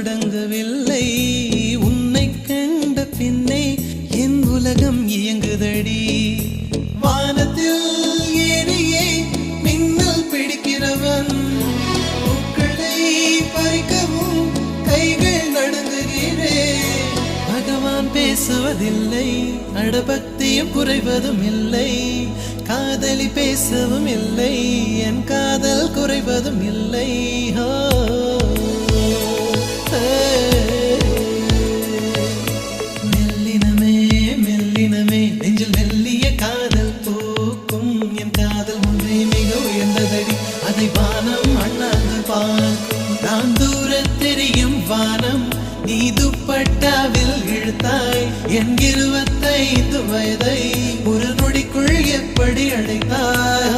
தொடங்கவில்லை உன்னை கண்ட பின்னே என் உலகம் இயங்குதடி வானத்தில் ஏறியே மின்னல் பிடிக்கிறவன் பூக்களை பறிக்கவும் கைகள் நடுங்குகிறேன் பகவான் பேசுவதில்லை அடபக்தியும் குறைவதும் இல்லை காதலி பேசவும் இல்லை என் காதல் குறைவதும் இல்லை மெல்லினமே மெல்லினமே நெஞ்சில் மெல்லிய காதல் பூக்கும் என் காதல் ஒன்றே மிக உயர்ந்ததடி அதை வானம் அண்ணாந்து பார்க்கும் நான் தூர தெரியும் வானம் நீ துப்பட்டாவில் இழுத்தாய் என் 25 வயதை ஒரு நொடிக்குள் எப்படி அடைத்தாய்